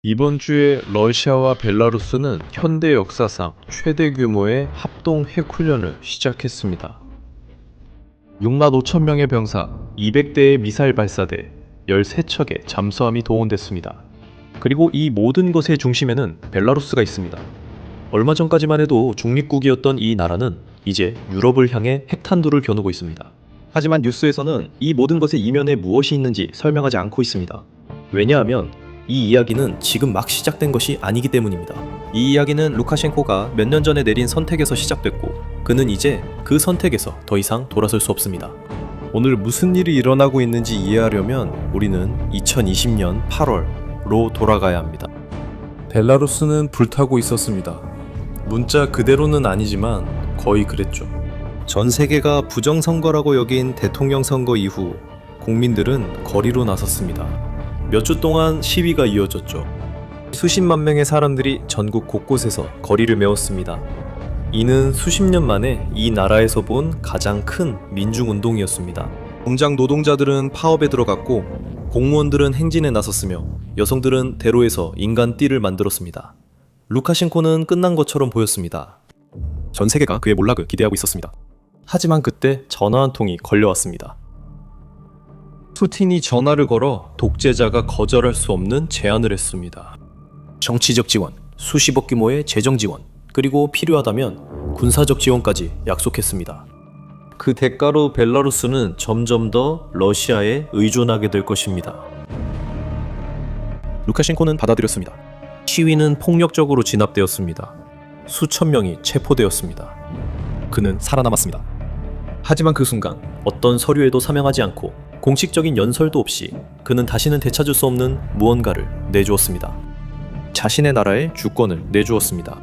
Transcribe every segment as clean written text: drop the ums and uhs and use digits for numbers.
이번 주에 러시아와 벨라루스는 현대 역사상 최대 규모의 합동 핵훈련을 시작했습니다. 6만 5천 명의 병사, 200대의 미사일 발사대, 13척의 잠수함이 동원됐습니다. 그리고 이 모든 것의 중심에는 벨라루스가 있습니다. 얼마 전까지만 해도 중립국이었던 이 나라는 이제 유럽을 향해 핵탄두를 겨누고 있습니다. 하지만 뉴스에서는 이 모든 것의 이면에 무엇이 있는지 설명하지 않고 있습니다. 왜냐하면 이 이야기는 지금 막 시작된 것이 아니기 때문입니다. 이 이야기는 루카셴코가 몇 년 전에 내린 선택에서 시작됐고 그는 이제 그 선택에서 더 이상 돌아설 수 없습니다. 오늘 무슨 일이 일어나고 있는지 이해하려면 우리는 2020년 8월로 돌아가야 합니다. 벨라루스는 불타고 있었습니다. 문자 그대로는 아니지만 거의 그랬죠. 전 세계가 부정선거라고 여긴 대통령 선거 이후 국민들은 거리로 나섰습니다. 몇 주 동안 시위가 이어졌죠. 수십만 명의 사람들이 전국 곳곳에서 거리를 메웠습니다. 이는 수십 년 만에 이 나라에서 본 가장 큰 민중운동이었습니다. 공장 노동자들은 파업에 들어갔고 공무원들은 행진에 나섰으며 여성들은 대로에서 인간 띠를 만들었습니다. 루카셴코는 끝난 것처럼 보였습니다. 전 세계가 그의 몰락을 기대하고 있었습니다. 하지만 그때 전화 한 통이 걸려왔습니다. 푸틴이 전화를 걸어 독재자가 거절할 수 없는 제안을 했습니다. 정치적 지원, 수십억 규모의 재정 지원, 그리고 필요하다면 군사적 지원까지 약속했습니다. 그 대가로 벨라루스는 점점 더 러시아에 의존하게 될 것입니다. 루카셴코는 받아들였습니다. 시위는 폭력적으로 진압되었습니다. 수천 명이 체포되었습니다. 그는 살아남았습니다. 하지만 그 순간 어떤 서류에도 서명하지 않고 공식적인 연설도 없이 그는 다시는 되찾을 수 없는 무언가를 내주었습니다. 자신의 나라의 주권을 내주었습니다.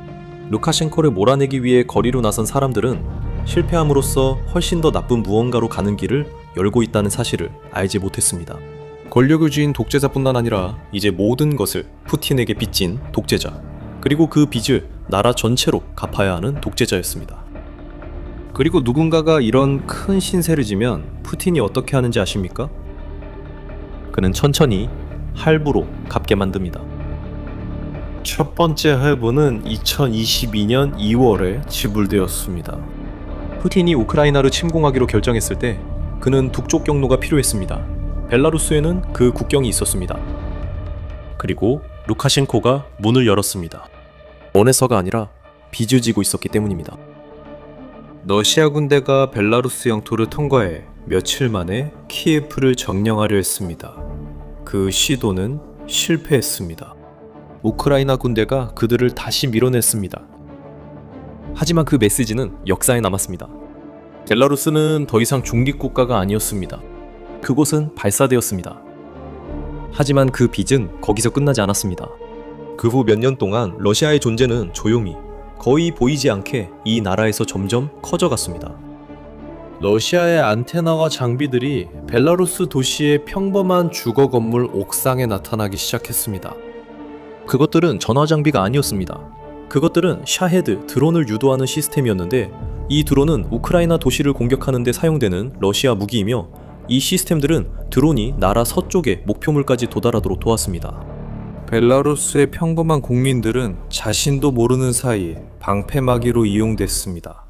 루카셴코를 몰아내기 위해 거리로 나선 사람들은 실패함으로써 훨씬 더 나쁜 무언가로 가는 길을 열고 있다는 사실을 알지 못했습니다. 권력을 쥐인 독재자뿐만 아니라 이제 모든 것을 푸틴에게 빚진 독재자, 그리고 그 빚을 나라 전체로 갚아야 하는 독재자였습니다. 그리고 누군가가 이런 큰 신세를 지면 푸틴이 어떻게 하는지 아십니까? 그는 천천히 할부로 갚게 만듭니다. 첫 번째 할부는 2022년 2월에 지불되었습니다. 푸틴이 우크라이나를 침공하기로 결정했을 때 그는 북쪽 경로가 필요했습니다. 벨라루스에는 그 국경이 있었습니다. 그리고 루카셴코가 문을 열었습니다. 원해서가 아니라 빚을 지고 있었기 때문입니다. 러시아 군대가 벨라루스 영토를 통과해 며칠 만에 키예프를 점령하려 했습니다. 그 시도는 실패했습니다. 우크라이나 군대가 그들을 다시 밀어냈습니다. 하지만 그 메시지는 역사에 남았습니다. 벨라루스는 더 이상 중립국가가 아니었습니다. 그곳은 발사되었습니다. 하지만 그 빚은 거기서 끝나지 않았습니다. 그 후 몇 년 동안 러시아의 존재는 조용히 거의 보이지 않게 이 나라에서 점점 커져갔습니다. 러시아의 안테나와 장비들이 벨라루스 도시의 평범한 주거 건물 옥상에 나타나기 시작했습니다. 그것들은 전화 장비가 아니었습니다. 그것들은 샤헤드 드론을 유도하는 시스템이었는데 이 드론은 우크라이나 도시를 공격하는 데 사용되는 러시아 무기이며 이 시스템들은 드론이 나라 서쪽의 목표물까지 도달하도록 도왔습니다. 벨라루스의 평범한 국민들은 자신도 모르는 사이에 방패막이로 이용됐습니다.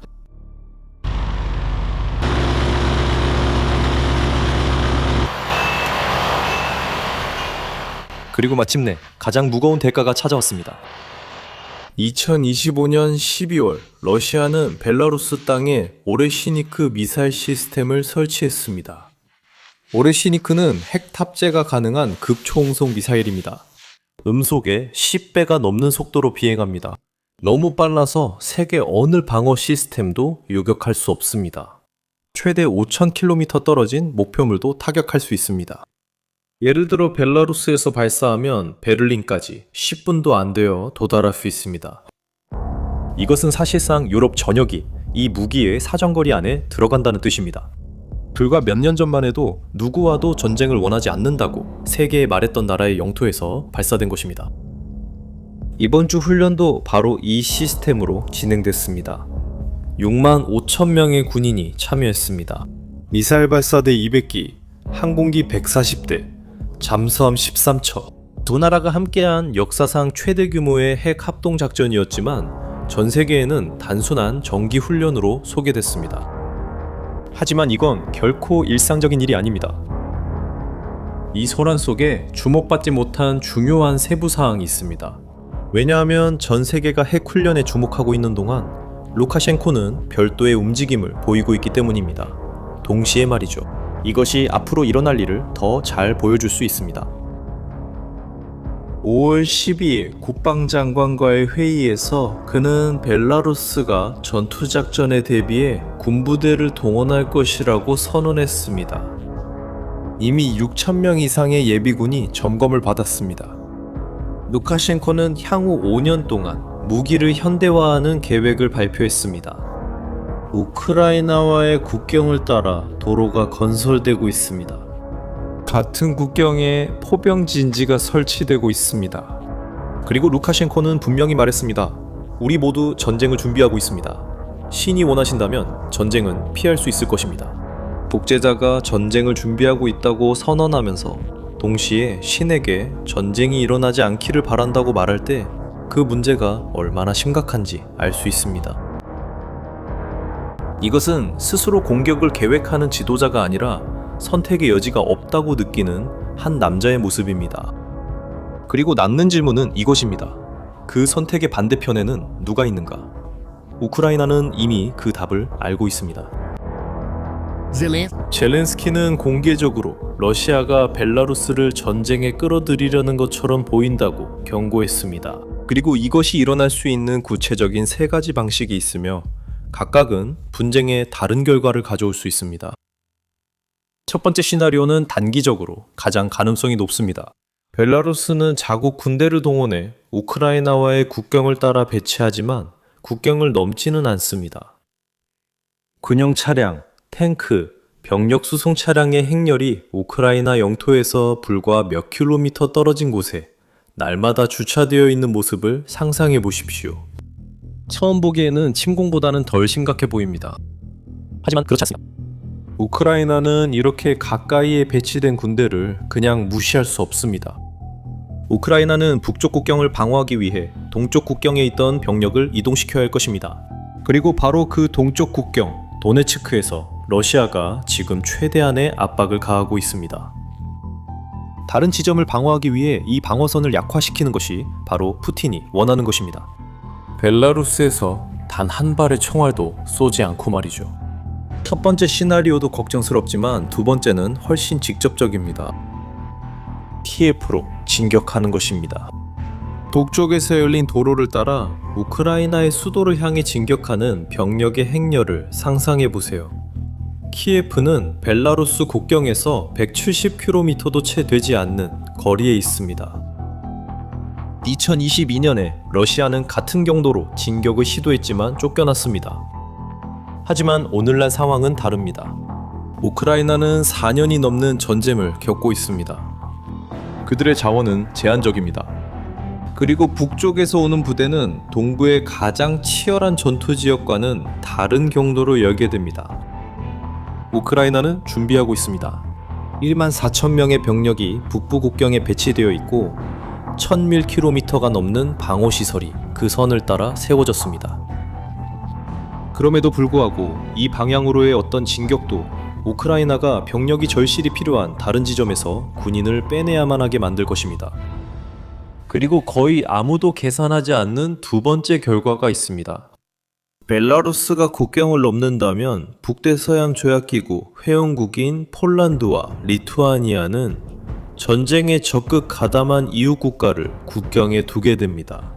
그리고 마침내 가장 무거운 대가가 찾아왔습니다. 2025년 12월 러시아는 벨라루스 땅에 오레시니크 미사일 시스템을 설치했습니다. 오레시니크는 핵 탑재가 가능한 극초음속 미사일입니다. 음속의 10배가 넘는 속도로 비행합니다. 너무 빨라서 세계 어느 방어 시스템도 요격할 수 없습니다. 최대 5,000km 떨어진 목표물도 타격할 수 있습니다. 예를 들어 벨라루스에서 발사하면 베를린까지 10분도 안 되어 도달할 수 있습니다. 이것은 사실상 유럽 전역이 이 무기의 사정거리 안에 들어간다는 뜻입니다. 불과 몇 년 전만 해도 누구와도 전쟁을 원하지 않는다고 세계에 말했던 나라의 영토에서 발사된 것입니다. 이번 주 훈련도 바로 이 시스템으로 진행됐습니다. 6만 5천 명의 군인이 참여했습니다. 미사일 발사대 200기, 항공기 140대, 잠수함 13척, 두 나라가 함께한 역사상 최대 규모의 핵 합동 작전이었지만 전 세계에는 단순한 정기 훈련으로 소개됐습니다. 하지만 이건 결코 일상적인 일이 아닙니다. 이 소란 속에 주목받지 못한 중요한 세부 사항이 있습니다. 왜냐하면 전 세계가 핵 훈련에 주목하고 있는 동안 루카셴코는 별도의 움직임을 보이고 있기 때문입니다. 동시에 말이죠. 이것이 앞으로 일어날 일을 더 잘 보여줄 수 있습니다. 5월 12일 국방장관과의 회의에서 그는 벨라루스가 전투작전에 대비해 군부대를 동원할 것이라고 선언했습니다. 이미 6,000명 이상의 예비군이 점검을 받았습니다. 루카셴코는 향후 5년 동안 무기를 현대화하는 계획을 발표했습니다. 우크라이나와의 국경을 따라 도로가 건설되고 있습니다. 같은 국경에 포병 진지가 설치되고 있습니다. 그리고 루카셴코는 분명히 말했습니다. 우리 모두 전쟁을 준비하고 있습니다. 신이 원하신다면 전쟁은 피할 수 있을 것입니다. 독재자가 전쟁을 준비하고 있다고 선언하면서 동시에 신에게 전쟁이 일어나지 않기를 바란다고 말할 때 그 문제가 얼마나 심각한지 알 수 있습니다. 이것은 스스로 공격을 계획하는 지도자가 아니라 선택의 여지가 없다고 느끼는 한 남자의 모습입니다. 그리고 남는 질문은 이것입니다. 그 선택의 반대편에는 누가 있는가? 우크라이나는 이미 그 답을 알고 있습니다. 젤렌스키는 공개적으로 러시아가 벨라루스를 전쟁에 끌어들이려는 것처럼 보인다고 경고했습니다. 그리고 이것이 일어날 수 있는 구체적인 세 가지 방식이 있으며 각각은 분쟁에 다른 결과를 가져올 수 있습니다. 첫 번째 시나리오는 단기적으로 가장 가능성이 높습니다. 벨라루스는 자국 군대를 동원해 우크라이나와의 국경을 따라 배치하지만 국경을 넘지는 않습니다. 군용 차량, 탱크, 병력 수송 차량의 행렬이 우크라이나 영토에서 불과 몇 킬로미터 떨어진 곳에 날마다 주차되어 있는 모습을 상상해 보십시오. 처음 보기에는 침공보다는 덜 심각해 보입니다. 하지만 그렇지 않습니다. 우크라이나는 이렇게 가까이에 배치된 군대를 그냥 무시할 수 없습니다. 우크라이나는 북쪽 국경을 방어하기 위해 동쪽 국경에 있던 병력을 이동시켜야 할 것입니다. 그리고 바로 그 동쪽 국경, 도네츠크에서 러시아가 지금 최대한의 압박을 가하고 있습니다. 다른 지점을 방어하기 위해 이 방어선을 약화시키는 것이 바로 푸틴이 원하는 것입니다. 벨라루스에서 단 한 발의 총알도 쏘지 않고 말이죠. 첫 번째 시나리오도 걱정스럽지만 두 번째는 훨씬 직접적입니다. 키예프로 진격하는 것입니다. 북쪽에서 열린 도로를 따라 우크라이나의 수도를 향해 진격하는 병력의 행렬을 상상해 보세요. 키예프는 벨라루스 국경에서 170km도 채 되지 않는 거리에 있습니다. 2022년에 러시아는 같은 경로로 진격을 시도했지만 쫓겨났습니다. 하지만 오늘날 상황은 다릅니다. 우크라이나는 4년이 넘는 전쟁을 겪고 있습니다. 그들의 자원은 제한적입니다. 그리고 북쪽에서 오는 부대는 동부의 가장 치열한 전투 지역과는 다른 경로로 열게 됩니다. 우크라이나는 준비하고 있습니다. 1만 4천 명의 병력이 북부 국경에 배치되어 있고 1000km가 넘는 방어시설이 그 선을 따라 세워졌습니다. 그럼에도 불구하고 이 방향으로의 어떤 진격도 우크라이나가 병력이 절실히 필요한 다른 지점에서 군인을 빼내야만 하게 만들 것입니다. 그리고 거의 아무도 계산하지 않는 두 번째 결과가 있습니다. 벨라루스가 국경을 넘는다면 북대서양 조약기구 회원국인 폴란드와 리투아니아는 전쟁에 적극 가담한 이웃 국가를 국경에 두게 됩니다.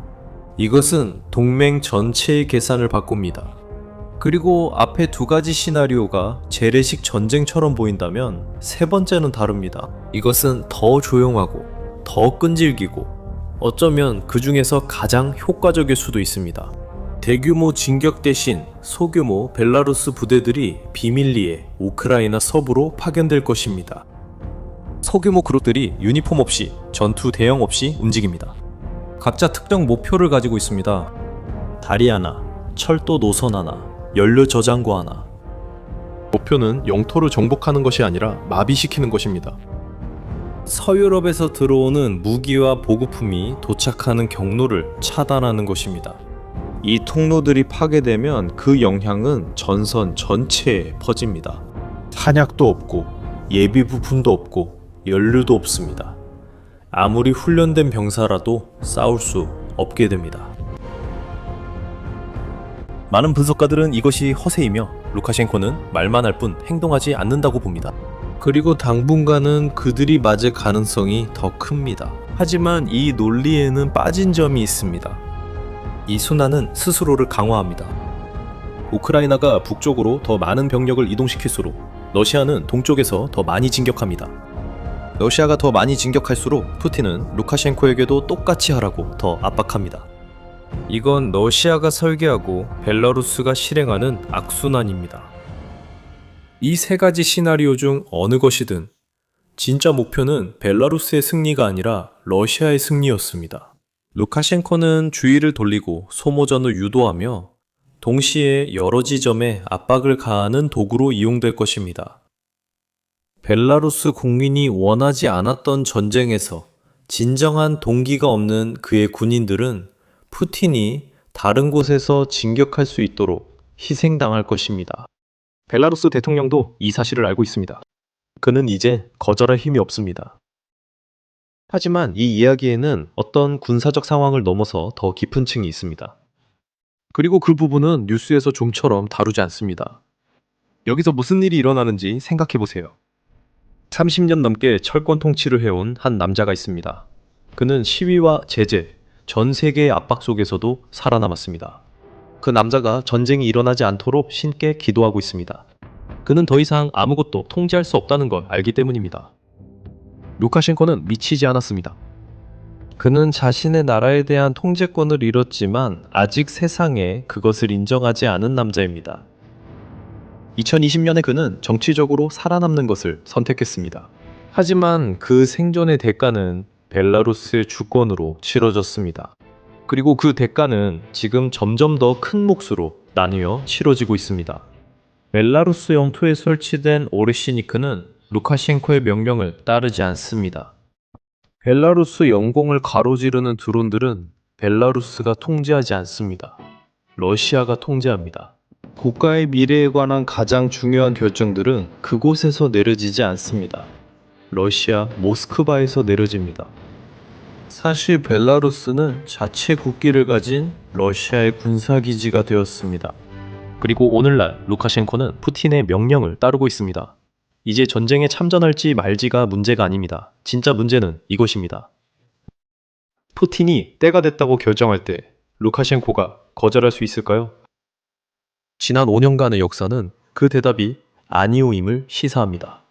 이것은 동맹 전체의 계산을 바꿉니다. 그리고 앞에 두 가지 시나리오가 재래식 전쟁처럼 보인다면 세 번째는 다릅니다. 이것은 더 조용하고 더 끈질기고 어쩌면 그 중에서 가장 효과적일 수도 있습니다. 대규모 진격 대신 소규모 벨라루스 부대들이 비밀리에 우크라이나 서부로 파견될 것입니다. 소규모 그룹들이 유니폼 없이 전투 대형 없이 움직입니다. 각자 특정 목표를 가지고 있습니다. 다리 하나, 철도 노선 하나, 연료 저장고 하나. 목표는 영토를 정복하는 것이 아니라 마비시키는 것입니다. 서유럽에서 들어오는 무기와 보급품이 도착하는 경로를 차단하는 것입니다. 이 통로들이 파괴되면 그 영향은 전선 전체에 퍼집니다. 탄약도 없고 예비 부품도 없고 연료도 없습니다. 아무리 훈련된 병사라도 싸울 수 없게 됩니다. 많은 분석가들은 이것이 허세이며 루카셴코는 말만 할 뿐 행동하지 않는다고 봅니다. 그리고 당분간은 그들이 맞을 가능성이 더 큽니다. 하지만 이 논리에는 빠진 점이 있습니다. 이 순환은 스스로를 강화합니다. 우크라이나가 북쪽으로 더 많은 병력을 이동시킬수록 러시아는 동쪽에서 더 많이 진격합니다. 러시아가 더 많이 진격할수록 푸틴은 루카셴코에게도 똑같이 하라고 더 압박합니다. 이건 러시아가 설계하고 벨라루스가 실행하는 악순환입니다. 이 세 가지 시나리오 중 어느 것이든 진짜 목표는 벨라루스의 승리가 아니라 러시아의 승리였습니다. 루카셴코는 주의를 돌리고 소모전을 유도하며 동시에 여러 지점에 압박을 가하는 도구로 이용될 것입니다. 벨라루스 국민이 원하지 않았던 전쟁에서 진정한 동기가 없는 그의 군인들은 푸틴이 다른 곳에서 진격할 수 있도록 희생당할 것입니다. 벨라루스 대통령도 이 사실을 알고 있습니다. 그는 이제 거절할 힘이 없습니다. 하지만 이 이야기에는 어떤 군사적 상황을 넘어서 더 깊은 층이 있습니다. 그리고 그 부분은 뉴스에서 좀처럼 다루지 않습니다. 여기서 무슨 일이 일어나는지 생각해 보세요. 30년 넘게 철권 통치를 해온 한 남자가 있습니다. 그는 시위와 제재, 전 세계의 압박 속에서도 살아남았습니다. 그 남자가 전쟁이 일어나지 않도록 신께 기도하고 있습니다. 그는 더 이상 아무것도 통제할 수 없다는 걸 알기 때문입니다. 루카셴코는 미치지 않았습니다. 그는 자신의 나라에 대한 통제권을 잃었지만 아직 세상에 그것을 인정하지 않은 남자입니다. 2020년에 그는 정치적으로 살아남는 것을 선택했습니다. 하지만 그 생존의 대가는 벨라루스의 주권으로 치러졌습니다. 그리고 그 대가는 지금 점점 더 큰 몫으로 나뉘어 치러지고 있습니다. 벨라루스 영토에 설치된 오레시니크는 루카셴코의 명령을 따르지 않습니다. 벨라루스 영공을 가로지르는 드론들은 벨라루스가 통제하지 않습니다. 러시아가 통제합니다. 국가의 미래에 관한 가장 중요한 결정들은 그곳에서 내려지지 않습니다. 러시아 모스크바에서 내려집니다. 사실 벨라루스는 자체 국기를 가진 러시아의 군사기지가 되었습니다. 그리고 오늘날 루카셴코는 푸틴의 명령을 따르고 있습니다. 이제 전쟁에 참전할지 말지가 문제가 아닙니다. 진짜 문제는 이것입니다. 푸틴이 때가 됐다고 결정할 때 루카셴코가 거절할 수 있을까요? 지난 5년간의 역사는 그 대답이 아니오임을 시사합니다.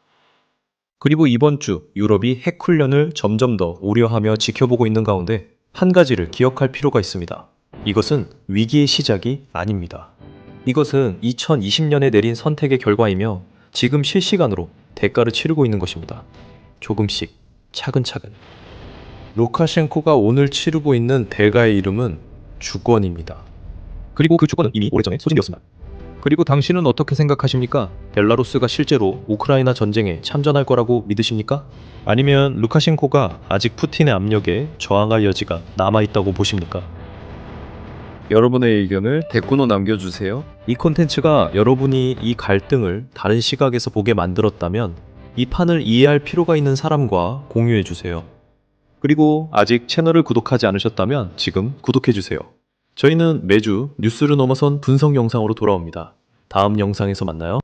그리고 이번 주 유럽이 핵훈련을 점점 더 우려하며 지켜보고 있는 가운데 한 가지를 기억할 필요가 있습니다. 이것은 위기의 시작이 아닙니다. 이것은 2020년에 내린 선택의 결과이며 지금 실시간으로 대가를 치르고 있는 것입니다. 조금씩 차근차근. 루카셴코가 오늘 치르고 있는 대가의 이름은 주권입니다. 그리고 그 주권은 이미 오래전에 소진되었습니다. 그리고 당신은 어떻게 생각하십니까? 벨라루스가 실제로 우크라이나 전쟁에 참전할 거라고 믿으십니까? 아니면 루카셴코가 아직 푸틴의 압력에 저항할 여지가 남아있다고 보십니까? 여러분의 의견을 댓글로 남겨주세요. 이 콘텐츠가 여러분이 이 갈등을 다른 시각에서 보게 만들었다면 이 판을 이해할 필요가 있는 사람과 공유해주세요. 그리고 아직 채널을 구독하지 않으셨다면 지금 구독해주세요. 저희는 매주 뉴스를 넘어선 분석 영상으로 돌아옵니다. 다음 영상에서 만나요.